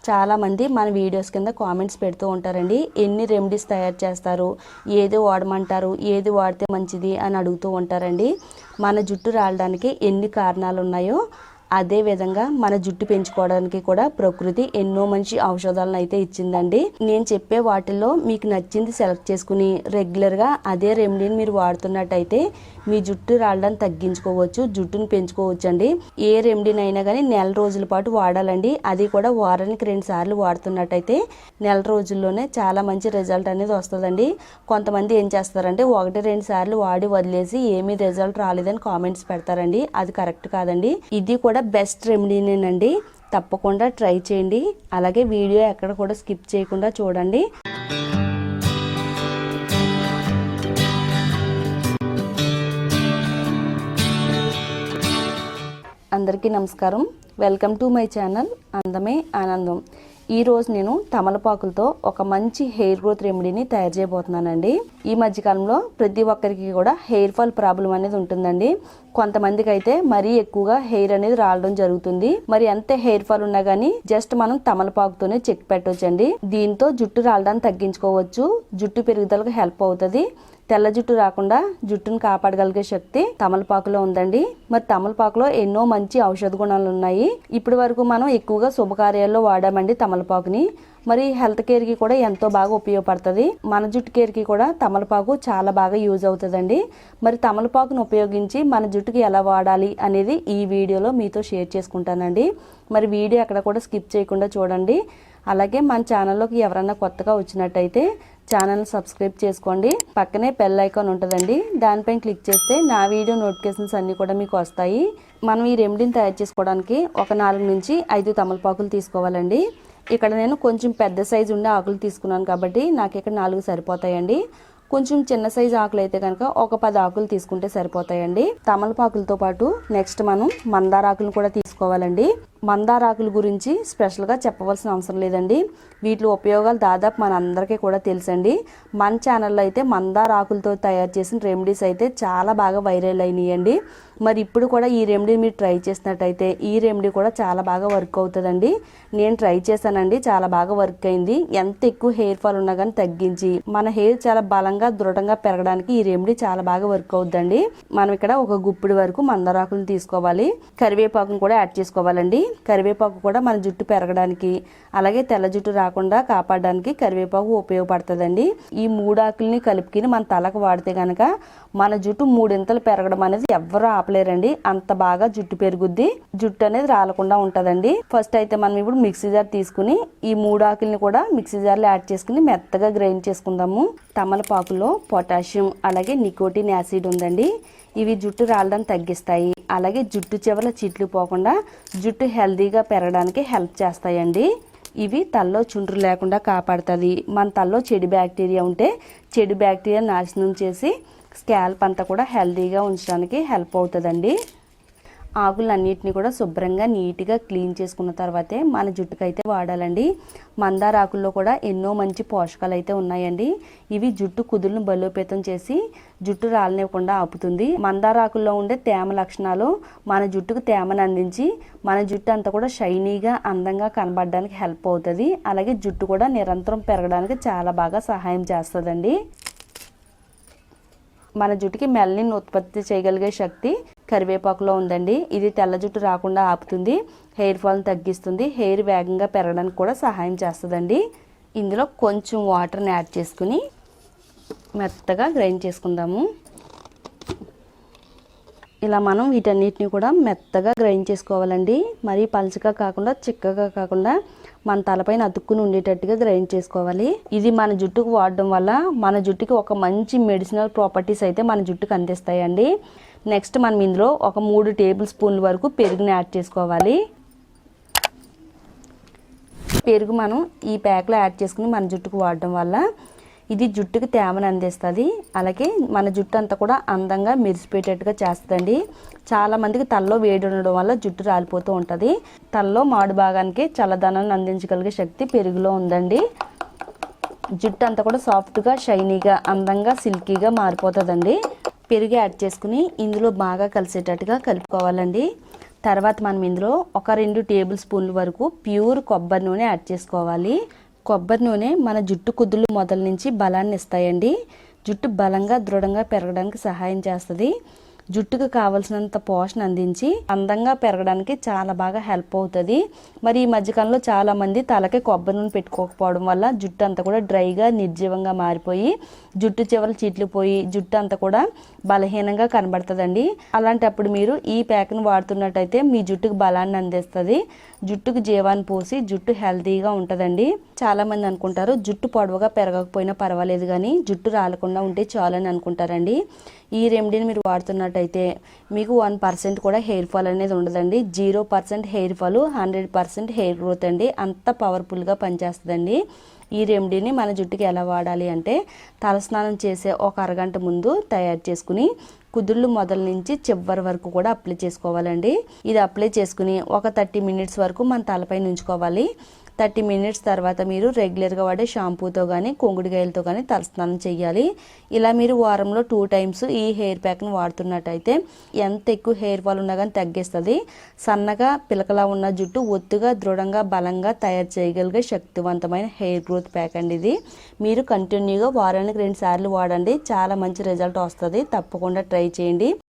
చాలామంది మన వీడియోస్ కింద కామెంట్స్ పెడుతూ ఉంటారండి. ఎన్ని రెమెడీస్ తయారు చేస్తారు, ఏది వాడమంటారు, ఏది వాడితే మంచిది అని అడుగుతూ ఉంటారండి. మన జుట్టు రాలడానికి ఎన్ని కారణాలు ఉన్నాయో అదే విధంగా మన జుట్టు పెంచుకోవడానికి కూడా ప్రకృతి ఎన్నో మంచి ఔషధాలను అయితే ఇచ్చిందండి. నేను చెప్పే వాటిల్లో మీకు నచ్చింది సెలెక్ట్ చేసుకుని రెగ్యులర్గా అదే రెమెడీని మీరు వాడుతున్నట్టయితే మీ జుట్టు రాలడానికి తగ్గించుకోవచ్చు, జుట్టును పెంచుకోవచ్చు అండి. ఏ రెమెడీని అయినా కానీ నెల రోజుల పాటు వాడాలండి. అది కూడా వారానికి 2 సార్లు వాడుతున్నట్టయితే నెల రోజుల్లోనే చాలా మంచి రిజల్ట్ అనేది వస్తుందండి. కొంతమంది ఏం చేస్తారంటే 1-2 సార్లు వాడి వదిలేసి ఏమీ రిజల్ట్ రాలేదని కామెంట్స్ పెడతారండి. అది కరెక్ట్ కాదండి. ఇది కూడా బెస్ట్ రెమెడీనేనండి. తప్పకుండా ట్రై చేయండి. అలాగే వీడియో ఎక్కడ కూడా స్కిప్ చేయకుండా చూడండి. అందరికీ నమస్కారం. వెల్కమ్ టు మై ఛానల్ అందమే ఆనందం. ఈరోజు నేను తమలపాకులతో ఒక మంచి హెయిర్ గ్రోత్ రెమెడీని తయారు చేయబోతున్నానండి. ఈ మధ్యకాలంలో ప్రతి ఒక్కరికి కూడా హెయిర్ ఫాల్ ప్రాబ్లం అనేది ఉంటుందండి. కొంతమందికి అయితే మరీ ఎక్కువగా హెయిర్ అనేది రాలడం జరుగుతుంది. మరి ఎంత హెయిర్ ఫాల్ ఉన్నా గానీ జస్ట్ మనం తమలపాకుతోనే చెక్ పెట్టొచ్చండి. దీంతో జుట్టు రాలడాన్ని తగ్గించుకోవచ్చు, జుట్టు పెరుగుదలకు హెల్ప్ అవుతుంది. తెల్ల జుట్టు రాకుండా జుట్టును కాపాడగలిగే శక్తి తమలపాకులో ఉందండి. మరి తమలపాకులో ఎన్నో మంచి ఔషధ గుణాలు ఉన్నాయి. ఇప్పటి వరకు మనం ఎక్కువగా శుభకార్యాల్లో వాడామండి తమలపాకుని. మరి హెల్త్ కేర్ కి కూడా ఎంతో బాగా ఉపయోగపడుతుంది. మన జుట్టు కేర్ కి కూడా తమలపాకు చాలా బాగా యూజ్ అవుతుందండి. మరి తమలపాకును ఉపయోగించి మన జుట్టుకి ఎలా వాడాలి అనేది ఈ వీడియోలో మీతో షేర్ చేసుకుంటానండి. మరి వీడియో అక్కడ కూడా స్కిప్ చేయకుండా చూడండి. అలాగే మన ఛానల్లోకి ఎవరైనా కొత్తగా వచ్చినట్టయితే ఛానల్ సబ్స్క్రైబ్ చేసుకోండి. పక్కనే బెల్ ఐకాన్ ఉంటుందండి, దానిపైన క్లిక్ చేస్తే నా వీడియో నోటిఫికేషన్స్ అన్నీ కూడా మీకు వస్తాయి. మనం ఈ రెమెడీని తయారు చేసుకోవడానికి ఒక 4 నుంచి 5 తమలపాకులు తీసుకోవాలండి. ఇక్కడ నేను కొంచెం పెద్ద సైజు ఉండే ఆకులు తీసుకున్నాను కాబట్టి నాకు ఇక్కడ 4 సరిపోతాయండి. కొంచెం చిన్న సైజు ఆకులు అయితే కనుక ఒక 10 ఆకులు తీసుకుంటే సరిపోతాయండి. తమలపాకులతో పాటు నెక్స్ట్ మనం మందార ఆకులు కూడా తీసుకోవాలండి. మందార ఆకుల గురించి స్పెషల్గా చెప్పవలసిన అవసరం లేదండి. వీటి ఉపయోగాలు దాదాపు మన అందరికీ కూడా తెలుసండి. మన ఛానల్లో అయితే మందార ఆకులతో తయారు చేసిన రెమెడీస్ అయితే చాలా బాగా వైరల్ అయినాయండి. మరి ఇప్పుడు కూడా ఈ రెమెడీ మీరు ట్రై చేసినట్టయితే ఈ రెమెడీ కూడా చాలా బాగా వర్క్ అవుతుందండి. నేను ట్రై చేశానండి, చాలా బాగా వర్క్ అయింది. ఎంత ఎక్కువ హెయిర్ ఫాల్ ఉన్నా కానీ తగ్గించి మన హెయిర్ చాలా బలంగా దృఢంగా పెరగడానికి ఈ రెమెడీ చాలా బాగా వర్క్ అవుతుందండి. మనం ఇక్కడ ఒక గుప్పిడి వరకు మందార ఆకులు తీసుకోవాలి. కరివేపాకును కూడా యాడ్ చేసుకోవాలండి. కరివేపాకు కూడా మన జుట్టు పెరగడానికి అలాగే తెల్ల జుట్టు రాకుండా కాపాడడానికి కరివేపాకు ఉపయోగపడుతుందండి. ఈ 3 ఆకుల్ని కలుపుకుని మన తలకు వాడితే కనుక మన జుట్టు 3 ఇంతలు పెరగడం అనేది ఎవ్వరూ ఆపలేరండి. అంత బాగా జుట్టు పెరుగుద్ది, జుట్టు అనేది రాలకుండా ఉంటదండి. ఫస్ట్ అయితే మనం ఇప్పుడు మిక్సీ జార్ తీసుకుని ఈ 3 ఆకుల్ని కూడా మిక్సీ జార్లో యాడ్ చేసుకుని మెత్తగా గ్రైండ్ చేసుకుందాము. తమలపాకులో పొటాషియం అలాగే నికోటిన్ యాసిడ్ ఉందండి. ఇవి జుట్టు రాలడం తగ్గిస్తాయి. అలాగే జుట్టు చివరల చిట్లు పోకుండా జుట్టు హెల్దీగా పెరగడానికి హెల్ప్ చేస్తాయండి. ఇవి తలలో చుండ్రు లేకుండా కాపాడుతుంది. మన తలలో చెడు బ్యాక్టీరియా ఉంటే చెడు బ్యాక్టీరియా నాశనం చేసి స్కాల్ప్ అంతా కూడా హెల్దీగా ఉంచడానికి హెల్ప్ అవుతుందండి. ఆకులన్నిటిని కూడా శుభ్రంగా నీట్గా క్లీన్ చేసుకున్న తర్వాతే మన జుట్టుకైతే వాడాలండి. మందార ఆకుల్లో కూడా ఎన్నో మంచి పోషకాలు అయితే ఉన్నాయండి. ఇవి జుట్టు కుదులను బలోపేతం చేసి జుట్టు రాలనివ్వకుండా ఆపుతుంది. మందార ఆకుల్లో ఉండే తేమ లక్షణాలు మన జుట్టుకు తేమను అందించి మన జుట్టు అంతా కూడా షైనీగా అందంగా కనబడడానికి హెల్ప్ అవుతుంది. అలాగే జుట్టు కూడా నిరంతరం పెరగడానికి చాలా బాగా సహాయం చేస్తుందండి. మన జుట్టుకి మెలనిన్ ఉత్పత్తి చేయగలిగే శక్తి కరివేపాకులో ఉందండి. ఇది తెల్ల జుట్టు రాకుండా ఆపుతుంది, హెయిర్ ఫాల్ని తగ్గిస్తుంది, హెయిర్ వేగంగా పెరగడానికి కూడా సహాయం చేస్తుందండి. ఇందులో కొంచెం వాటర్ని యాడ్ చేసుకుని మెత్తగా గ్రైండ్ చేసుకుందాము. ఇలా మనం వీటన్నిటిని కూడా మెత్తగా గ్రైండ్ చేసుకోవాలండి. మరీ పలుచగా కాకుండా చిక్కగా కాకుండా మన తలపైన అతుక్కుని ఉండేటట్టుగా గ్రైండ్ చేసుకోవాలి. ఇది మన జుట్టుకు వాడడం వల్ల మన జుట్టుకి ఒక మంచి మెడిసినల్ ప్రాపర్టీస్ అయితే మన జుట్టుకు అందిస్తాయండి. నెక్స్ట్ మనం ఇందులో ఒక 3 టేబుల్ స్పూన్ల వరకు పెరుగుని యాడ్ చేసుకోవాలి. పెరుగు మనం ఈ ప్యాక్లో యాడ్ చేసుకుని మన జుట్టుకు వాడడం వల్ల ఇది జుట్టుకి తేమను అందిస్తుంది. అలాగే మన జుట్టు అంతా కూడా అందంగా మెరిసిపోయేటట్టుగా చేస్తుందండి. చాలా మందికి తలలో వేడి ఉండడం వల్ల జుట్టు రాలిపోతూ ఉంటుంది. తలలో మాడు భాగానికి చల్లదనాన్ని అందించగలిగే శక్తి పెరుగులో ఉందండి. జుట్టు అంతా కూడా సాఫ్ట్గా షైనీగా అందంగా సిల్కీగా మారిపోతుందండి. పెరుగు యాడ్ చేసుకుని ఇందులో బాగా కలిసేటట్టుగా కలుపుకోవాలండి. తర్వాత మనం ఇందులో ఒక 2 టేబుల్ స్పూన్ల వరకు ప్యూర్ కొబ్బరి నూనె యాడ్ చేసుకోవాలి. కొబ్బరి నూనె మన జుట్టు కుదుళ్ళు మొదల నుంచి బలాన్ని ఇస్తాయండి. జుట్టు బలంగా దృఢంగా పెరగడానికి సహాయం చేస్తుంది. జుట్టుకు కావలసినంత పోషణ అందించి అందంగా పెరగడానికి చాలా బాగా హెల్ప్ అవుతుంది. మరి ఈ మధ్యకాలంలో చాలా మంది తలకి కొబ్బరి నూనె పెట్టుకోకపోవడం వల్ల జుట్టు అంతా కూడా డ్రైగా నిర్జీవంగా మారిపోయి జుట్టు చివరలు చీట్లిపోయి జుట్టు అంతా కూడా బలహీనంగా కనబడుతుందండి. అలాంటప్పుడు మీరు ఈ ప్యాక్ను వాడుతున్నట్టయితే మీ జుట్టుకు బలాన్ని అందిస్తుంది. జుట్టుకు జీవాన్ని పోసి జుట్టు హెల్తీగా ఉంటుందండి. చాలా మంది అనుకుంటారు జుట్టు పొడవుగా పెరగకపోయినా పర్వాలేదు కానీ జుట్టు రాలకుండా ఉంటే చాలని అనుకుంటారండి. ఈ రెమెడీని మీరు వాడుతున్నట్టయితే మీకు 1% కూడా హెయిర్ ఫాల్ అనేది ఉండదండి. 0% హెయిర్ ఫాల్, 100% హెయిర్ గ్రోత్ అండి. అంత పవర్ఫుల్గా పనిచేస్తుందండి. ఈ రెమెడీని మన జుట్టుకి ఎలా వాడాలి అంటే తలస్నానం చేసే ఒక అరగంట ముందు తయారు చేసుకుని కుదుళ్ళు మొదల నుంచి చివరి వరకు కూడా అప్లై చేసుకోవాలండి. ఇది అప్లై చేసుకుని ఒక 30 మినిట్స్ వరకు మన తలపైన ఉంచుకోవాలి. 30 మినిట్స్ తర్వాత మీరు రెగ్యులర్గా వాడే షాంపూతో కానీ కొంగుడికాయలతో కానీ తలస్నానం చేయాలి. ఇలా మీరు వారంలో 2 టైమ్స్ ఈ హెయిర్ ప్యాక్ను వాడుతున్నట్టయితే ఎంత ఎక్కువ హెయిర్ ఫాల్ ఉన్నా కానీ తగ్గిస్తుంది. సన్నగా పిలకలా ఉన్న జుట్టు ఒత్తుగా దృఢంగా బలంగా తయారు చేయగలిగే శక్తివంతమైన హెయిర్ గ్రోత్ ప్యాక్ అండి ఇది. మీరు కంటిన్యూగా వారానికి 2 సార్లు వాడండి. చాలా మంచి రిజల్ట్ వస్తుంది. తప్పకుండా ట్రై చేయండి.